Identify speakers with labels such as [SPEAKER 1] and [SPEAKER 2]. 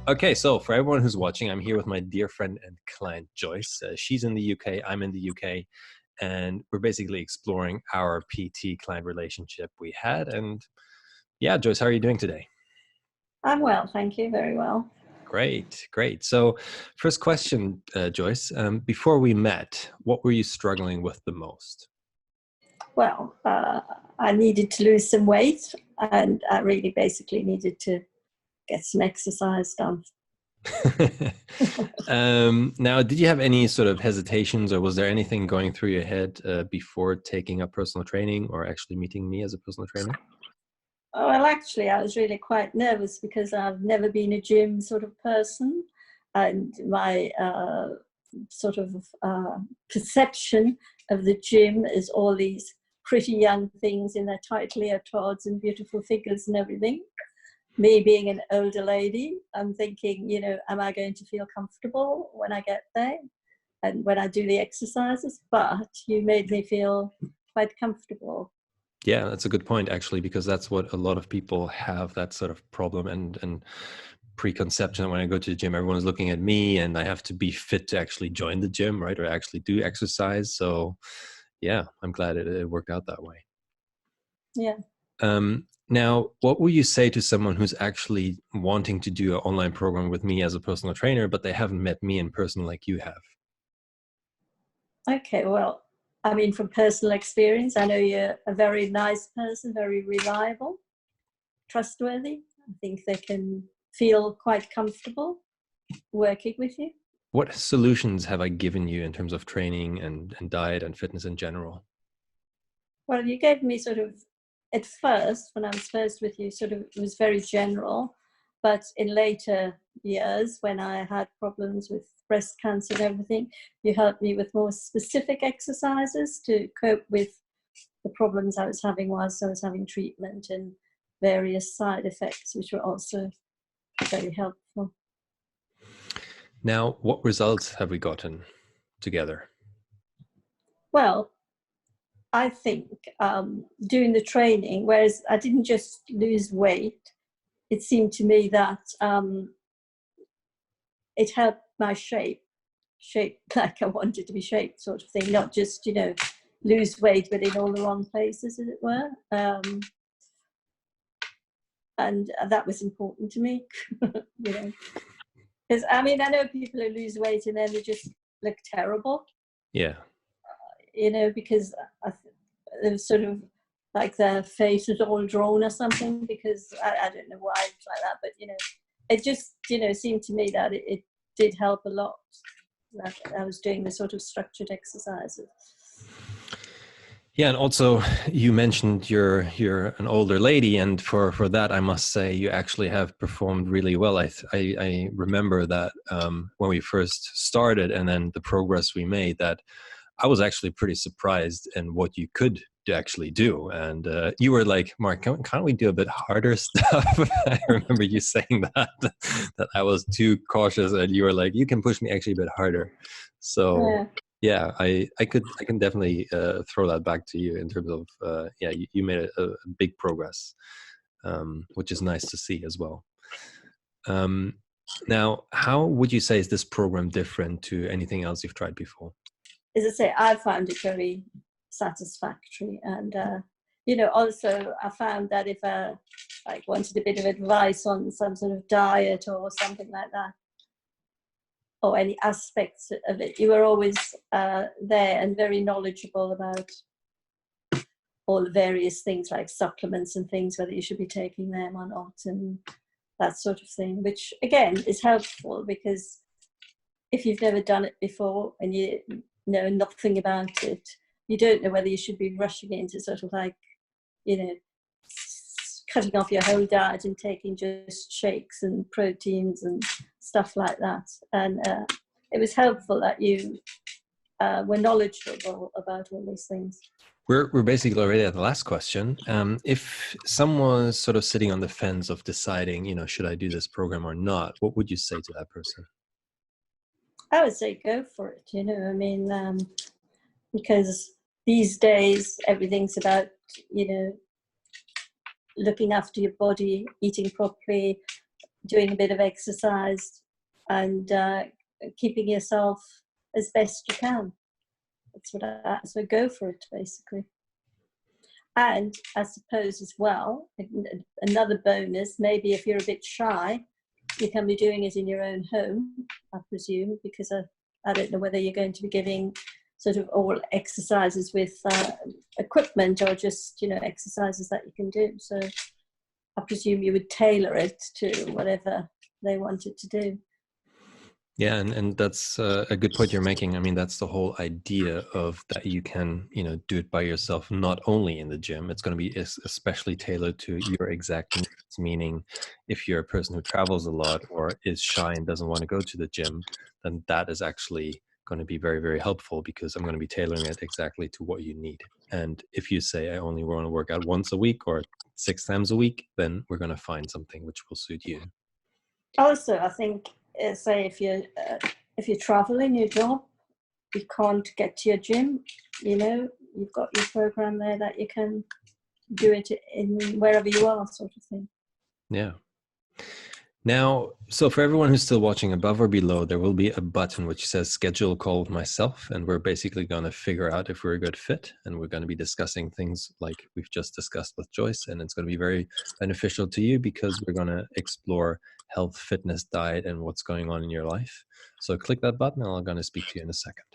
[SPEAKER 1] Okay, so for everyone who's watching, I'm here with my dear friend and client, Joyce. She's in the UK, I'm in the UK, and we're basically exploring our PT client relationship we had. And yeah, Joyce, how are you doing today?
[SPEAKER 2] I'm well, thank you. Very well.
[SPEAKER 1] Great, great. So, first question, Joyce. Before we met, what were you struggling with the most?
[SPEAKER 2] Well, I needed to lose some weight, and I really basically needed to get some exercise done.
[SPEAKER 1] Now, did you have any sort of hesitations, or was there anything going through your head before taking up personal training or actually meeting me as a personal trainer?
[SPEAKER 2] Oh, well, actually, I was really quite nervous because I've never been a gym sort of person, and my sort of perception of the gym is all these pretty young things in their tight leotards and beautiful figures and everything. Me being an older lady, I'm thinking, am I going to feel comfortable when I get there and when I do the exercises? But you made me feel quite comfortable.
[SPEAKER 1] Yeah, that's a good point, actually, because that's what a lot of people have, that sort of problem and preconception. When I go to the gym, everyone's looking at me and I have to be fit to actually join the gym, right? Or actually do exercise. So yeah, I'm glad it worked out that way.
[SPEAKER 2] Yeah.
[SPEAKER 1] Now, what would you say to someone who's actually wanting to do an online program with me as a personal trainer, but they haven't met me in person like you have?
[SPEAKER 2] Okay, well, I mean, from personal experience, I know you're a very nice person, very reliable, trustworthy. I think they can feel quite comfortable working with you.
[SPEAKER 1] What solutions have I given you in terms of training and diet and fitness in general?
[SPEAKER 2] Well, you gave me sort of, at first, when I was first with you, sort of, it was very general. But in later years, when I had problems with breast cancer and everything, you helped me with more specific exercises to cope with the problems I was having whilst I was having treatment and various side effects, which were also very helpful.
[SPEAKER 1] Now, what results have we gotten together?
[SPEAKER 2] Well, I think doing the training, whereas I didn't just lose weight, it seemed to me that it helped my shape like I wanted to be shaped, sort of thing, not just, lose weight, but in all the wrong places, as it were. And that was important to me, Because, I mean, I know people who lose weight and then they just look terrible.
[SPEAKER 1] Yeah.
[SPEAKER 2] Because they're sort of like their face is all drawn or something, because I don't know why it's like that, but, it just, seemed to me that it did help a lot. That I was doing the sort of structured exercises.
[SPEAKER 1] Yeah, and also you mentioned you're an older lady, and for that I must say you actually have performed really well. I remember that when we first started, and then the progress we made, that I was actually pretty surprised in what you could actually do. And you were like, Mark, can't we do a bit harder stuff? I remember you saying that I was too cautious, and you were like, you can push me actually a bit harder. So yeah, I can definitely throw that back to you in terms of yeah, you made a big progress, which is nice to see as well. Now, how would you say is this program different to anything else you've tried before?
[SPEAKER 2] As I say, I found it very satisfactory, and also I found that if I wanted a bit of advice on some sort of diet or something like that, or any aspects of it, you were always there and very knowledgeable about all the various things like supplements and things, whether you should be taking them or not, and that sort of thing, which again is helpful, because if you've never done it before and you know nothing about it, you don't know whether you should be rushing into sort of like, cutting off your whole diet and taking just shakes and proteins and stuff like that. And it was helpful that you were knowledgeable about all these things.
[SPEAKER 1] We're basically already at the last question. If someone's sort of sitting on the fence of deciding, should I do this program or not, what would you say to that person?
[SPEAKER 2] I would say go for it, I mean, because these days everything's about, looking after your body, eating properly, doing a bit of exercise and keeping yourself as best you can. So go for it, basically. And I suppose as well, another bonus, maybe if you're a bit shy, you can be doing it in your own home, I presume, because I don't know whether you're going to be giving sort of all exercises with equipment or just, exercises that you can do. So I presume you would tailor it to whatever they wanted to do.
[SPEAKER 1] Yeah, and that's a good point you're making. I mean, that's the whole idea of that you can, do it by yourself, not only in the gym. It's going to be especially tailored to your exact needs, meaning if you're a person who travels a lot or is shy and doesn't want to go to the gym, then that is actually going to be very, very helpful because I'm going to be tailoring it exactly to what you need. And if you say, I only want to work out once a week or 6 times a week, then we're going to find something which will suit you.
[SPEAKER 2] Also, I think, say if you travel in your job, you can't get to your gym, you've got your program there that you can do it in wherever you are, sort of thing.
[SPEAKER 1] Yeah. Now, so for everyone who's still watching, above or below, there will be a button which says schedule a call with myself. And we're basically going to figure out if we're a good fit. And we're going to be discussing things like we've just discussed with Joyce. And it's going to be very beneficial to you because we're going to explore health, fitness, diet, and what's going on in your life. So click that button and I'm going to speak to you in a second.